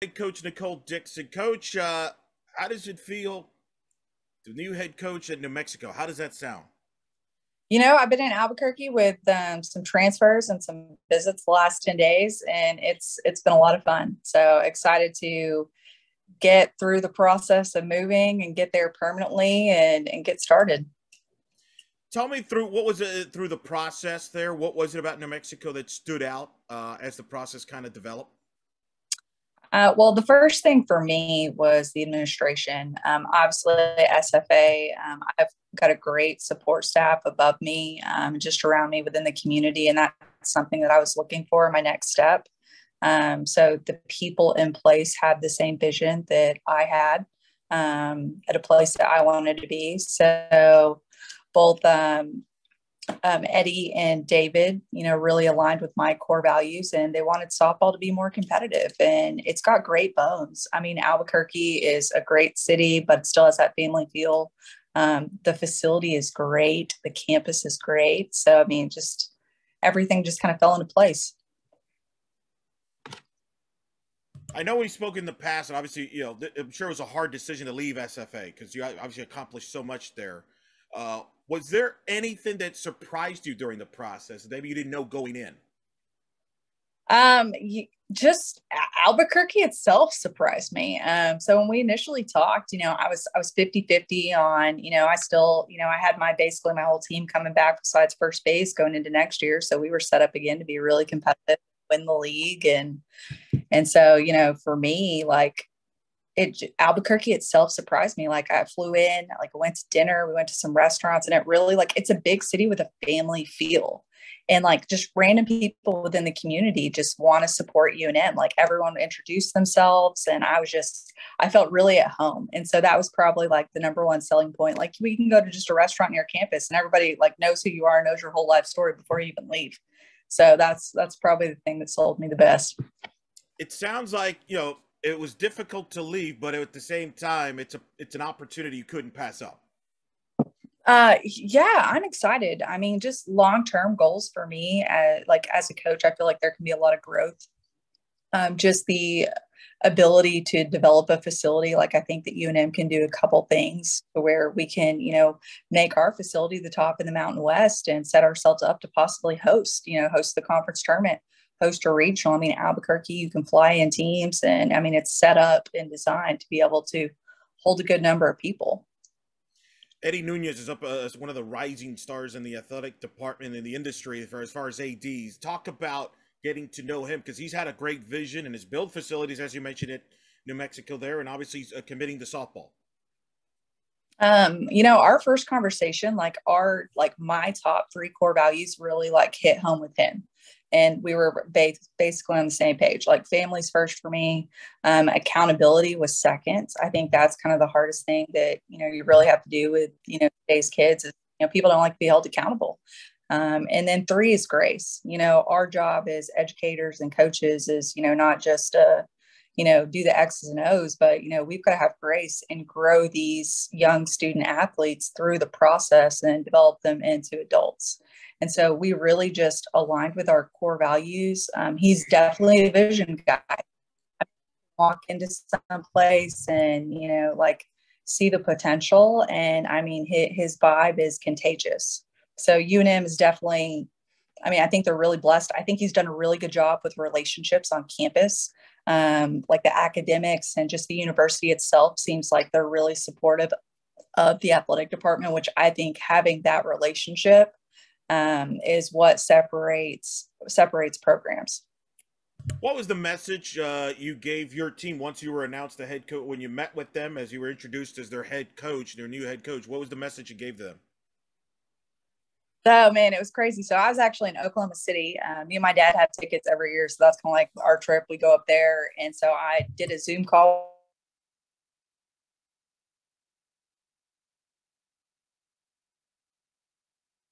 Head coach Nicole Dickson. Coach, how does it feel? The new head coach at New Mexico. How does that sound? I've been in Albuquerque with some transfers and some visits the last 10 days, and it's been a lot of fun. So excited to get through the process of moving and get there permanently and get started. Tell me through what was it through the process there? What was it about New Mexico that stood out as the process kind of developed? Well, the first thing for me was the administration. Obviously, SFA, I've got a great support staff above me, just around me within the community, and that's something that I was looking for in my next step. So the people in place had the same vision that I had at a place that I wanted to be. So both Eddie and David, really aligned with my core values, and they wanted softball to be more competitive. And it's got great bones. I mean, Albuquerque is a great city, but it still has that family feel. The facility is great. The campus is great. So, I mean, just everything just kind of fell into place. I know we spoke in the past, and obviously, I'm sure it was a hard decision to leave SFA because you obviously accomplished so much there. Was there anything that surprised you during the process that maybe you didn't know going in? Just Albuquerque itself surprised me. So when we initially talked, I was 50-50 on, I still, I had basically my whole team coming back besides first base going into next year. So we were set up again to be really competitive, win the league. And so, for me, like, Albuquerque itself surprised me. Like, I flew in, like, I went to dinner, we went to some restaurants, and it really, like, it's a big city with a family feel. And like, just random people within the community just want to support UNM. Like, everyone introduced themselves, and I felt really at home. And so that was probably like the number one selling point. Like, we can go to just a restaurant near campus and everybody like knows who you are, knows your whole life story before you even leave. So that's probably the thing that sold me the best. It sounds like it was difficult to leave, but at the same time, it's an opportunity you couldn't pass up. Yeah, I'm excited. I mean, just long-term goals for me, like as a coach, I feel like there can be a lot of growth. Just the ability to develop a facility. Like, I think that UNM can do a couple things where we can, make our facility the top in the Mountain West and set ourselves up to possibly host the conference tournament, host a regional. I mean, Albuquerque, you can fly in teams, and I mean, it's set up and designed to be able to hold a good number of people. Eddie Nunez is up as one of the rising stars in the athletic department in the industry as far as ADs. Talk about getting to know him because he's had a great vision and has built facilities, as you mentioned, at New Mexico there, and obviously he's committing to softball. Our first conversation, like my top three core values really like hit home with him. And we were basically on the same page. Like, families first for me. Accountability was second. I think that's kind of the hardest thing that, you really have to do with, today's kids is, people don't like to be held accountable. And then three is grace. Our job as educators and coaches is, not just do the X's and O's, but we've got to have grace and grow these young student athletes through the process and develop them into adults. And so we really just aligned with our core values. He's definitely a vision guy. Walk into some place and like, see the potential, and I mean, his vibe is contagious. So UNM is definitely, I mean, I think they're really blessed. I think he's done a really good job with relationships on campus. Like, the academics and just the university itself seems like they're really supportive of the athletic department, which I think having that relationship is what separates programs. What was the message you gave your team once you were announced the head coach, when you met with them as you were introduced as their head coach, their new head coach? What was the message you gave them? Oh man, it was crazy. So I was actually in Oklahoma City. Me and my dad have tickets every year, so that's kind of like our trip. We go up there, and so I did a Zoom call.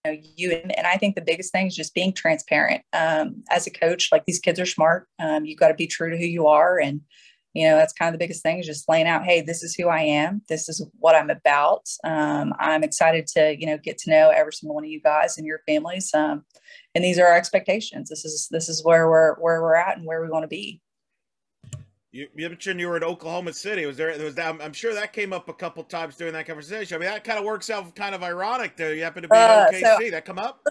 You and I think the biggest thing is just being transparent. As a coach, like, these kids are smart. You've got to be true to who you are, and that's kind of the biggest thing is just laying out, hey, this is who I am. This is what I'm about. I'm excited to, get to know every single one of you guys and your families. And these are our expectations. This is where we're at and where we want to be. You mentioned you were in Oklahoma City. Was that? I'm sure that came up a couple times during that conversation. I mean, that kind of works out kind of ironic. There, you happen to be in So OKC. That come up?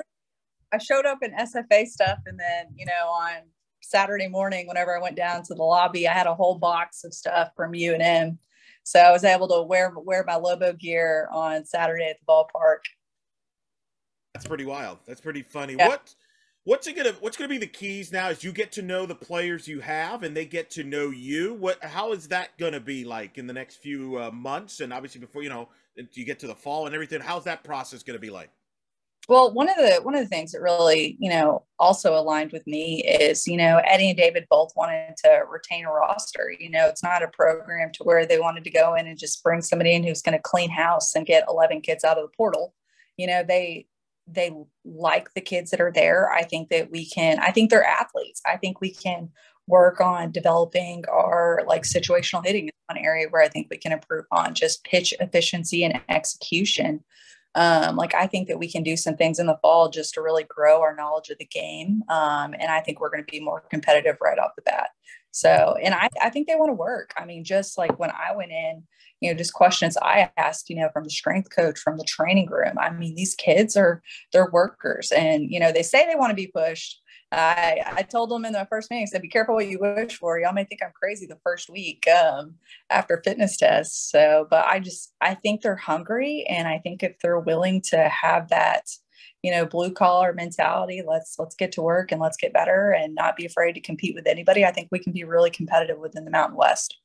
I showed up in SFA stuff, and then on Saturday morning, whenever I went down to the lobby, I had a whole box of stuff from UNM. So I was able to wear my Lobo gear on Saturday at the ballpark. That's pretty wild. That's pretty funny. Yeah. What's gonna be the keys now as you get to know the players you have and they get to know you? How is that gonna be like in the next few months, and obviously before you get to the fall and everything? How's that process gonna be like? Well, one of the things that really, also aligned with me is, Eddie and David both wanted to retain a roster. It's not a program to where they wanted to go in and just bring somebody in who's going to clean house and get 11 kids out of the portal. They like the kids that are there. I think they're athletes. I think we can work on developing our situational hitting is one area where I think we can improve on just pitch efficiency and execution. I think that we can do some things in the fall just to really grow our knowledge of the game. And I think we're going to be more competitive right off the bat. So, and I think they want to work. I mean, just like when I went in, just questions I asked, from the strength coach, from the training room. I mean, these kids they're workers, and, they say they want to be pushed. I told them in the first meeting, I said, be careful what you wish for. Y'all may think I'm crazy the first week after fitness tests. So, but I think they're hungry. And I think if they're willing to have that, blue collar mentality, let's get to work and let's get better and not be afraid to compete with anybody. I think we can be really competitive within the Mountain West.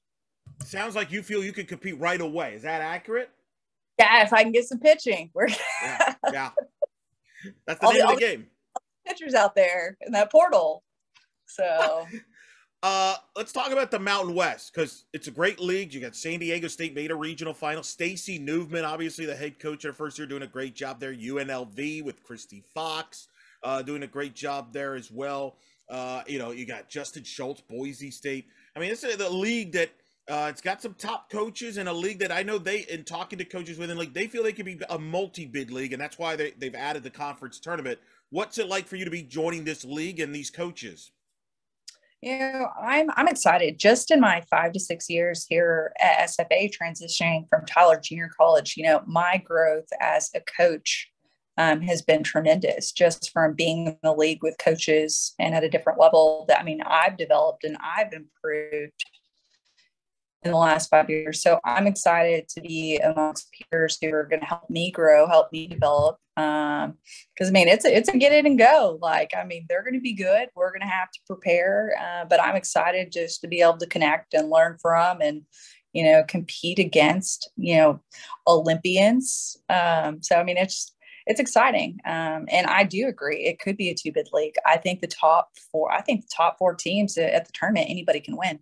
Sounds like you feel you can compete right away. Is that accurate? Yeah, if I can get some pitching. Yeah. That's the name of the game. Pitchers out there in that portal. So let's talk about the Mountain West, because it's a great league. You got San Diego State made a regional final. Stacy Newman, obviously the head coach their first year, doing a great job there. UNLV with Christy Fox doing a great job there as well. You got Justin Schultz, Boise State. I mean, this is the league that it's got some top coaches, and a league that I know in talking to coaches within the league, they feel they could be a multi-bid league, and that's why they've added the conference tournament. What's it like for you to be joining this league and these coaches? I'm excited. Just in my 5 to 6 years here at SFA, transitioning from Tyler Junior College, my growth as a coach has been tremendous, just from being in the league with coaches and at a different level. I've developed and I've improved in the last 5 years. So I'm excited to be amongst peers who are going to help me grow, help me develop. Because it's a get in and go. They're going to be good. We're going to have to prepare, but I'm excited just to be able to connect and learn from and, compete against, Olympians. It's exciting. And I do agree. It could be a 2-bid league. I think the top four teams at the tournament, anybody can win.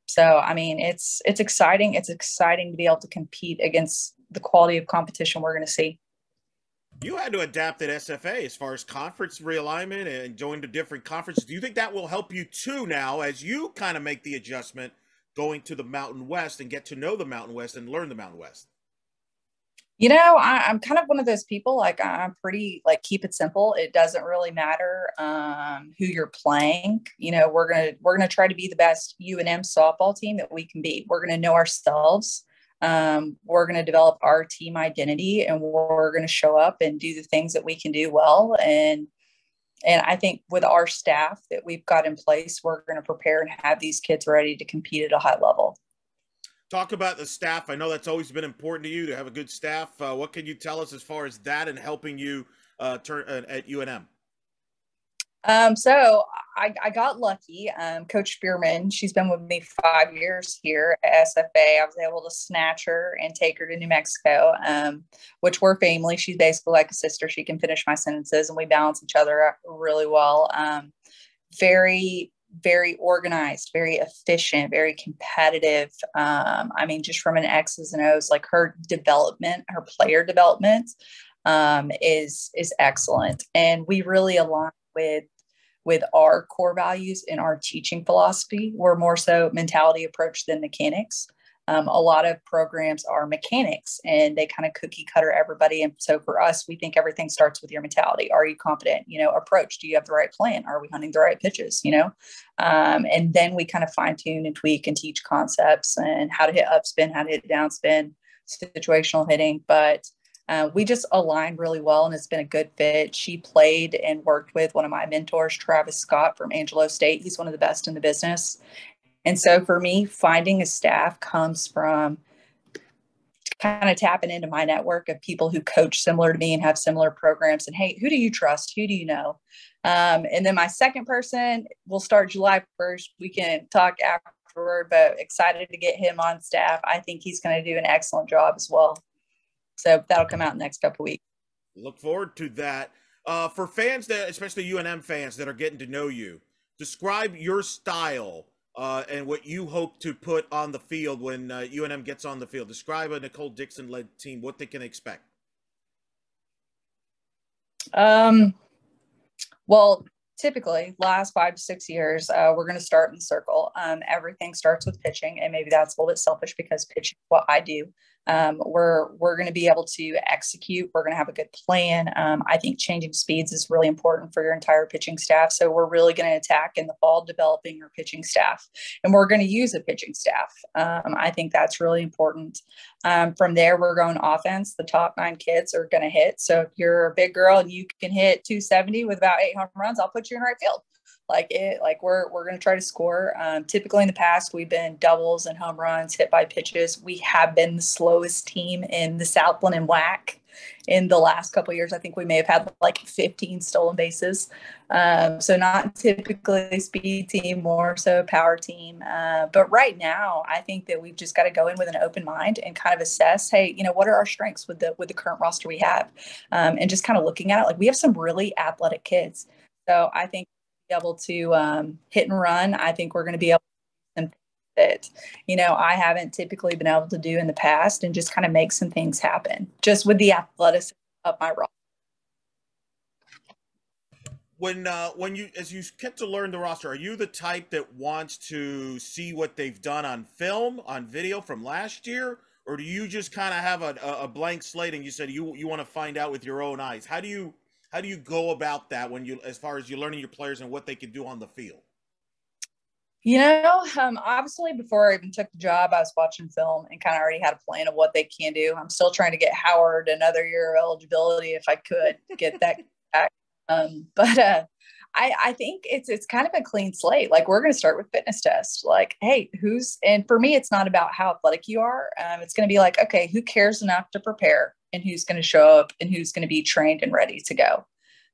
So, it's exciting. It's exciting to be able to compete against the quality of competition we're going to see. You had to adapt at SFA as far as conference realignment and join to different conferences. Do you think that will help you too now as you kind of make the adjustment going to the Mountain West and get to know the Mountain West and learn the Mountain West? I'm kind of one of those people, I'm pretty keep it simple. It doesn't really matter who you're playing. We're going to try to be the best UNM softball team that we can be. We're going to know ourselves. We're going to develop our team identity, and we're going to show up and do the things that we can do well. And I think with our staff that we've got in place, we're going to prepare and have these kids ready to compete at a high level. Talk about the staff. I know that's always been important to you to have a good staff. What can you tell us as far as that and helping you turn at UNM? So I got lucky. Coach Spearman, she's been with me 5 years here at SFA. I was able to snatch her and take her to New Mexico, which we're family. She's basically like a sister. She can finish my sentences, and we balance each other really well. Very, very organized, very efficient, very competitive. Just from an X's and O's, her development, her player development is excellent. And we really align with our core values and our teaching philosophy. We're more so mentality approach than mechanics. A lot of programs are mechanics and they kind of cookie cutter everybody. And so for us, we think everything starts with your mentality. Are you confident? Approach. Do you have the right plan? Are we hunting the right pitches? And then we kind of fine tune and tweak and teach concepts and how to hit upspin, how to hit downspin, situational hitting. But we just aligned really well and it's been a good fit. She played and worked with one of my mentors, Travis Scott from Angelo State. He's one of the best in the business. And so for me, finding a staff comes from kind of tapping into my network of people who coach similar to me and have similar programs. And hey, who do you trust? Who do you know? And then my second person will start July 1st. We can talk afterward, but excited to get him on staff. I think he's going to do an excellent job as well. So that'll come out in the next couple of weeks. Look forward to that. For fans that, especially UNM fans that are getting to know you, describe your style and what you hope to put on the field when UNM gets on the field. Describe a Nicole Dickson-led team, what they can expect. Well, typically last 5 to 6 years, we're going to start in the circle. Everything starts with pitching, and maybe that's a little bit selfish because pitching is what I do. We're going to be able to execute. We're going to have a good plan. I think changing speeds is really important for your entire pitching staff. So we're really going to attack in the fall, developing your pitching staff, and we're going to use a pitching staff. I think that's really important. From there, we're going offense. The top 9 kids are going to hit. So if you're a big girl and you can hit 270 with about 8 home runs, I'll put you in right field. We're going to try to score. Typically in the past, we've been doubles and home runs, hit by pitches. We have been the slowest team in the Southland and WAC in the last couple of years. I think we may have had like 15 stolen bases. So not typically a speed team, more so a power team. But right now, I think that we've just got to go in with an open mind and kind of assess, hey, what are our strengths with the current roster we have? And just kind of looking at it, like we have some really athletic kids. So I think able to hit and run. I think we're going to be able to do that, I haven't typically been able to do in the past, and just kind of make some things happen just with the athleticism of my roster. When you, as you get to learn the roster, are you the type that wants to see what they've done on film, on video from last year? Or do you just kind of have a blank slate and you said you want to find out with your own eyes? How do you go about that when as far as you're learning your players and what they can do on the field? Obviously before I even took the job, I was watching film and kind of already had a plan of what they can do. I'm still trying to get Howard another year of eligibility if I could get that back. But I think it's kind of a clean slate. Like we're going to start with fitness tests. Like, hey, and for me, it's not about how athletic you are. It's going to be like, okay, who cares enough to prepare? And who's going to show up and who's going to be trained and ready to go.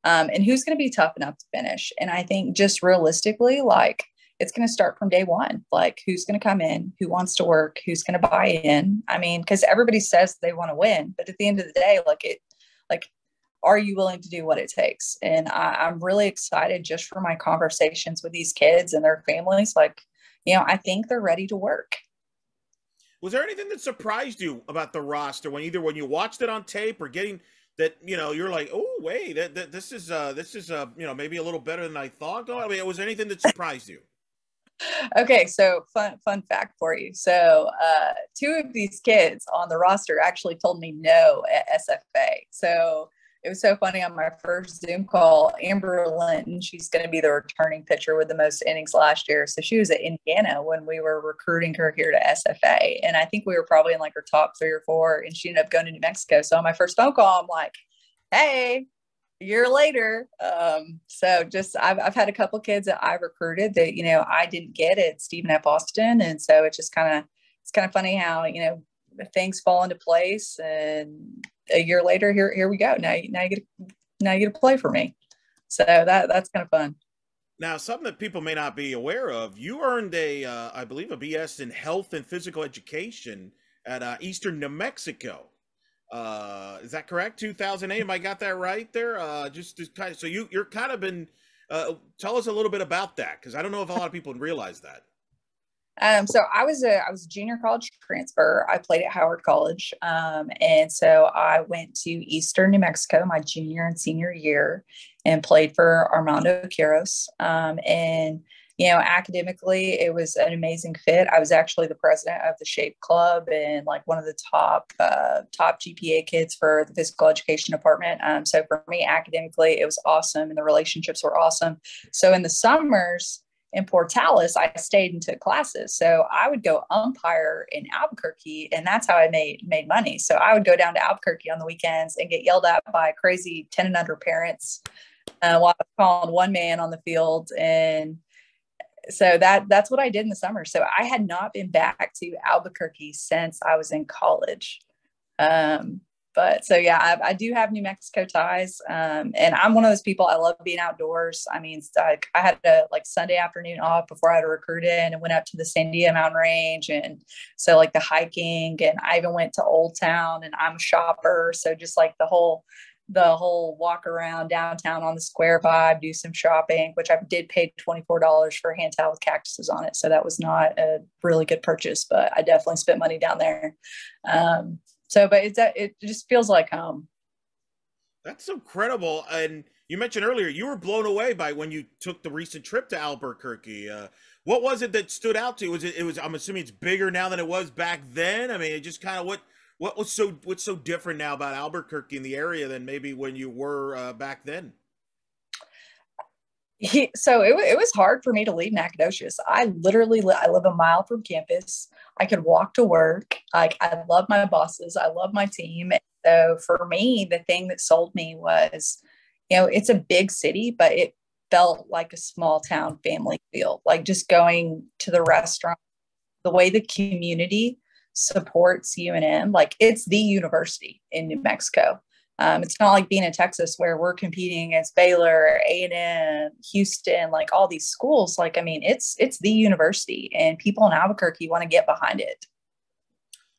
And who's going to be tough enough to finish. And I think just realistically, like it's going to start from day one. Like who's going to come in, who wants to work, who's going to buy in. I mean, because everybody says they want to win, but at the end of the day, are you willing to do what it takes? And I'm really excited just for my conversations with these kids and their families. I think they're ready to work. Was there anything that surprised you about the roster when you watched it on tape or getting that, you're like, oh, wait, this is maybe a little better than I thought? I mean, was there anything that surprised you? Okay. So fun fact for you. So 2 of these kids on the roster actually told me no at SFA. So it was so funny on my first Zoom call, Amber Linton, she's going to be the returning pitcher with the most innings last year. So she was at Indiana when we were recruiting her here to SFA. And I think we were probably in like her top 3 or 4, and she ended up going to New Mexico. So on my first phone call, I'm like, hey, a year later. So just, I've had a couple kids that I recruited that, I didn't get at Stephen F. Austin. And so it's kind of funny how, things fall into place, and a year later, here we go. Now you get to play for me. So that's kind of fun. Now, something that people may not be aware of, you earned I believe a BS in health and physical education at Eastern New Mexico. Is that correct? 2008. Am I got that right there? So you're kind of been, tell us a little bit about that, because I don't know if a lot of people realize that. So I was a junior college transfer. I played at Howard College. And so I went to Eastern New Mexico my junior and senior year and played for Armando Quiros. And Academically, it was an amazing fit. I was actually the president of the Shape Club and like one of the top GPA kids for the physical education department. So for me, academically, it was awesome, and the relationships were awesome. So in the summers in Portales, I stayed into classes. So I would go umpire in Albuquerque, and that's how I made money. So I would go down to Albuquerque on the weekends and get yelled at by crazy 10 and under parents while I was calling one man on the field. And so that's what I did in the summer. So I had not been back to Albuquerque since I was in college. But so, yeah, I do have New Mexico ties. And I'm one of those people, I love being outdoors. I mean, I had a Sunday afternoon off before I had to recruit in and went up to the Sandia Mountain Range. And so like the hiking, and I even went to Old Town, and I'm a shopper. So just like the whole walk around downtown on the square vibe, do some shopping, which I did pay $24 for a hand towel with cactuses on it. So that was not a really good purchase, but I definitely spent money down there. But it just feels like home. That's incredible. And you mentioned earlier you were blown away by when you took the recent trip to Albuquerque. What was it that stood out to you? I'm assuming it's bigger now than it was back then. I mean, it just kind of what's so different now about Albuquerque in the area than maybe when you were back then? So it was hard for me to leave Nacogdoches. I literally I live a mile from campus. I could walk to work. Like, I love my bosses. I love my team. So for me, the thing that sold me was, it's a big city, but it felt like a small town family feel. Like just going to the restaurant, the way the community supports UNM, like it's the university in New Mexico. It's not like being in Texas where we're competing against Baylor, A&M, Houston, like all these schools. Like, I mean, it's the university, and people in Albuquerque want to get behind it.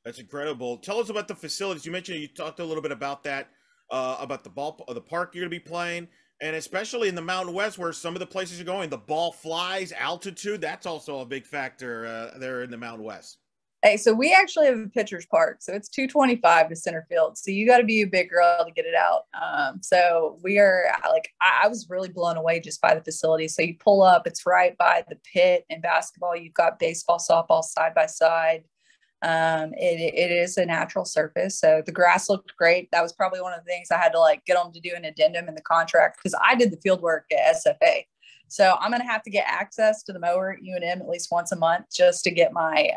That's incredible. Tell us about the facilities. You mentioned, you talked a little bit about that, about the park you're going to be playing, and especially in the Mountain West where some of the places you're going, the ball flies, altitude. That's also a big factor there in the Mountain West. Hey, so we actually have a pitcher's park. So it's 225 to center field. So you got to be a big girl to get it out. So we are I was really blown away just by the facility. So you pull up, it's right by the pit. In basketball, you've got baseball, softball side by side. It is a natural surface. So the grass looked great. That was probably one of the things I had to get them to do an addendum in the contract, because I did the field work at SFA. So I'm going to have to get access to the mower at UNM at least once a month just to get my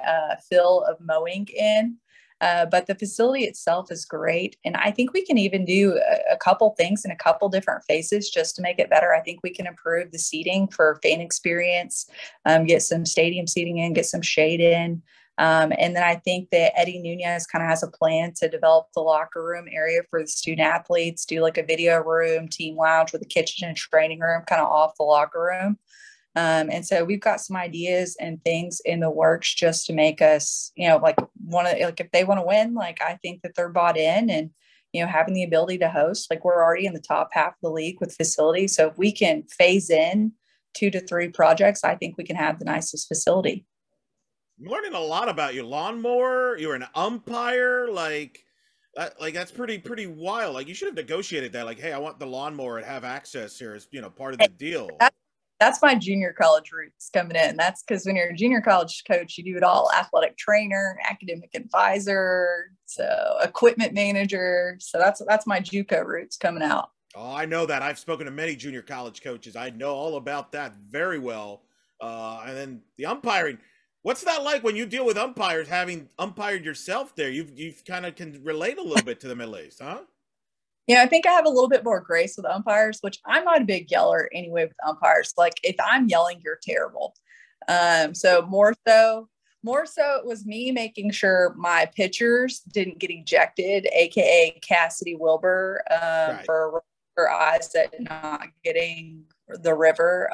fill of mowing in. But the facility itself is great. And I think we can even do a couple things in a couple different phases just to make it better. I think we can improve the seating for fan experience, get some stadium seating in, get some shade in. And then I think that Eddie Nunez kind of has a plan to develop the locker room area for the student athletes, do like a video room, team lounge with a kitchen and training room kind of off the locker room. And so we've got some ideas and things in the works just to make us, if they want to win, I think that they're bought in, and, having the ability to host, we're already in the top half of the league with facilities. So if we can phase in 2 to 3 projects, I think we can have the nicest facility. I'm learning a lot about your lawnmower. You're an umpire. That's pretty wild. You should have negotiated that. Hey, I want the lawnmower and have access here as, part of the deal. That's my junior college roots coming in. That's because when you're a junior college coach, you do it all: athletic trainer, academic advisor, so equipment manager. So that's my JUCO roots coming out. Oh, I know that. I've spoken to many junior college coaches. I know all about that very well. And then the umpiring. What's that like when you deal with umpires, having umpired yourself there? You've kind of can relate a little bit to them at least, huh? I think I have a little bit more grace with umpires, which I'm not a big yeller anyway with umpires. If I'm yelling, you're terrible. So more so it was me making sure my pitchers didn't get ejected, AKA Cassidy Wilbur, Right. for eyes that not getting the river.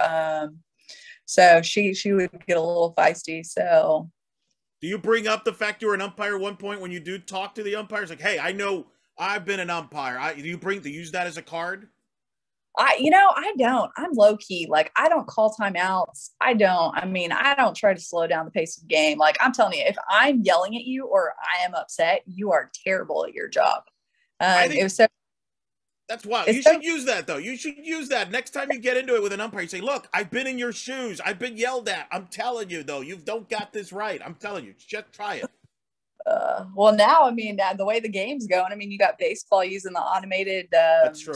So she would get a little feisty. So do you bring up the fact you were an umpire at one point when you do talk to the umpires? Hey, I know I've been an umpire. Do you use that as a card? I don't. I'm low key. I don't call timeouts. I don't try to slow down the pace of the game. I'm telling you, if I'm yelling at you or I am upset, you are terrible at your job. That's wild. You It's should use that, though. You should use that next time you get into it with an umpire. You say, "Look, I've been in your shoes. I've been yelled at. I'm telling you, though, you don't got this right. I'm telling you, just try it." well, now, I mean, the way the game's going, I mean, you got baseball using the automated That's true.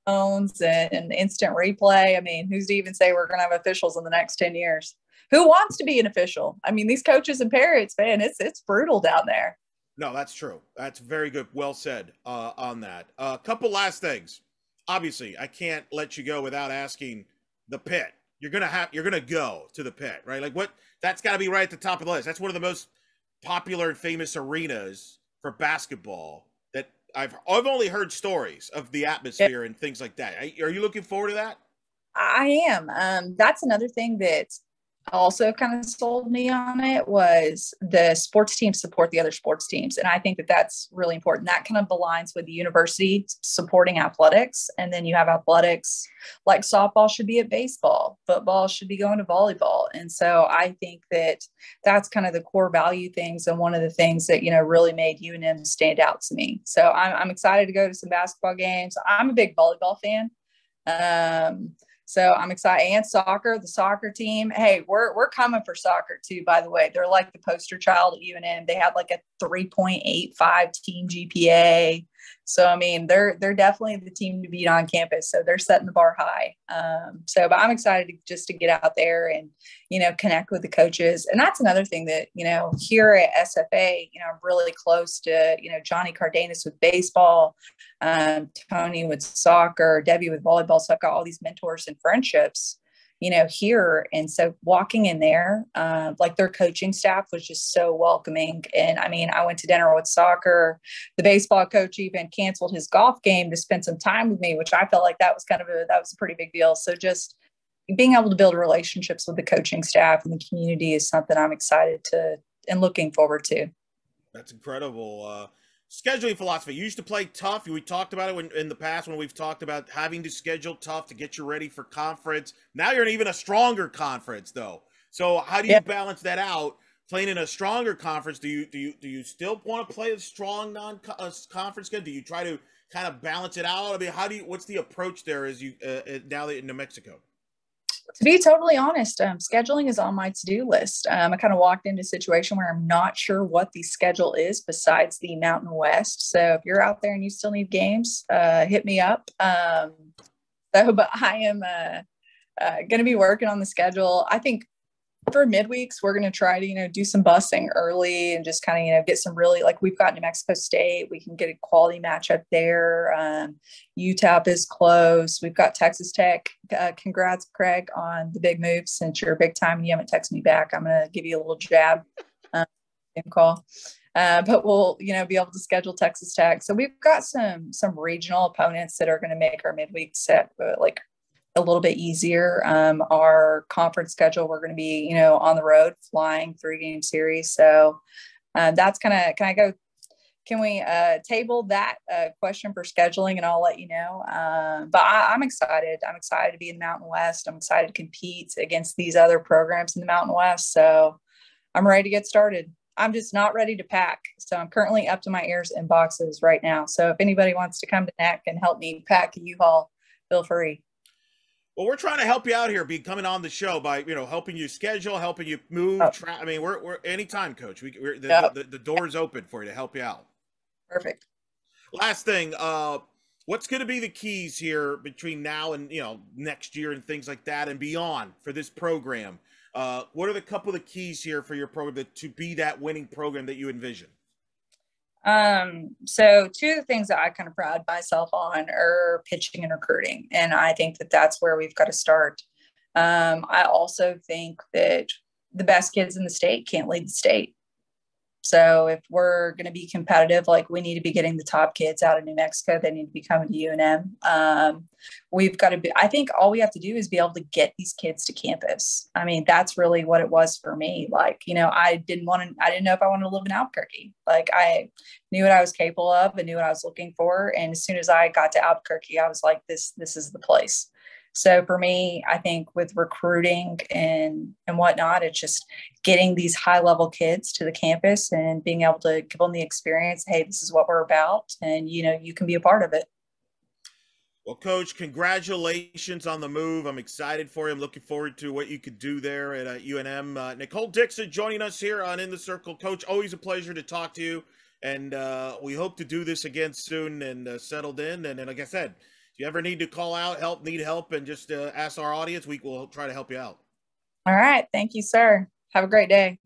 phones and instant replay. I mean, who's to even say we're going to have officials in the next 10 years? Who wants to be an official? I mean, these coaches and parents, man, it's brutal down there. No, that's true. That's very good. Well said on that. A couple last things. Obviously, I can't let you go without asking the pit. You're gonna go to the pit, right? Like what? That's got to be right at the top of the list. That's one of the most popular and famous arenas for basketball. That I've only heard stories of the atmosphere and things like that. Are you looking forward to that? I am. That's another thing that also kind of sold me on it was the sports teams support the other sports teams. And I think that that's really important. That kind of aligns with the university supporting athletics. And then you have athletics like softball should be at baseball, football should be going to volleyball. And so I think that that's kind of the core value things. And one of the things that, really made UNM stand out to me. So I'm excited to go to some basketball games. I'm a big volleyball fan. So I'm excited. And soccer, the soccer team. Hey, we're coming for soccer too, by the way. They're like the poster child at UNM. They had like a 3.85 team GPA. So, I mean, they're definitely the team to beat on campus. So they're setting the bar high. But I'm excited just to get out there and, connect with the coaches. And that's another thing that, here at SFA, I'm really close to, Johnny Cardenas with baseball, Tony with soccer, Debbie with volleyball. So I've got all these mentors and friendships, here. And so walking in there, like their coaching staff was just so welcoming. And I mean, I went to dinner with soccer. The baseball coach even canceled his golf game to spend some time with me, which I felt like that was a pretty big deal. So just being able to build relationships with the coaching staff and the community is something I'm excited to and looking forward to. That's incredible. Scheduling philosophy. You used to play tough. We talked about it in the past when we've talked about having to schedule tough to get you ready for conference. Now you're in even a stronger conference, though. So how do you balance that out? Playing in a stronger conference, do you still want to play a strong non-conference schedule? Do you try to kind of balance it out? I mean, what's the approach there as you now that in New Mexico? To be totally honest, scheduling is on my to-do list. I kind of walked into a situation where I'm not sure what the schedule is besides the Mountain West. So if you're out there and you still need games, hit me up. But I am going to be working on the schedule. I think for midweeks, we're going to try to, do some busing early and just kind of, get some really, like we've got New Mexico State. We can get a quality matchup there. UTEP is close. We've got Texas Tech. Congrats, Craig, on the big move. Since you're big time and you haven't texted me back, I'm going to give you a little jab call. But we'll, be able to schedule Texas Tech. So we've got some regional opponents that are going to make our midweek set like a little bit easier. Our conference schedule, we're going to be, on the road flying 3-game series. So that's can we table that question for scheduling and I'll let you know. But I'm excited. I'm excited to be in the Mountain West. I'm excited to compete against these other programs in the Mountain West. So I'm ready to get started. I'm just not ready to pack. So I'm currently up to my ears in boxes right now. So if anybody wants to come to NAC and help me pack a U-Haul, feel free. Well, we're trying to help you out here, coming on the show by helping you schedule, helping you move. I mean, we're anytime, Coach. The door's open for you to help you out. Perfect. Last thing, what's going to be the keys here between now and next year and things like that and beyond for this program? What are the couple of the keys here for your program to be that winning program that you envision? So two of the things that I kind of pride myself on are pitching and recruiting. And I think that that's where we've got to start. I also think that the best kids in the state can't lead the state. So if we're going to be competitive, like we need to be getting the top kids out of New Mexico. They need to be coming to UNM. We've got to be, I think all we have to do is be able to get these kids to campus. I mean, that's really what it was for me. Like, I didn't know if I wanted to live in Albuquerque. Like I knew what I was capable of and knew what I was looking for. And as soon as I got to Albuquerque, I was like, this is the place. So for me, I think with recruiting and whatnot, it's just getting these high level kids to the campus and being able to give them the experience. Hey, this is what we're about. And, you can be a part of it. Well, Coach, congratulations on the move. I'm excited for you. I'm looking forward to what you could do there at UNM. Nicole Dickson joining us here on In the Circle. Coach, always a pleasure to talk to you. And we hope to do this again soon and settled in. And like I said, if you ever need to call out, need help, and just ask our audience, we will try to help you out. All right. Thank you, sir. Have a great day.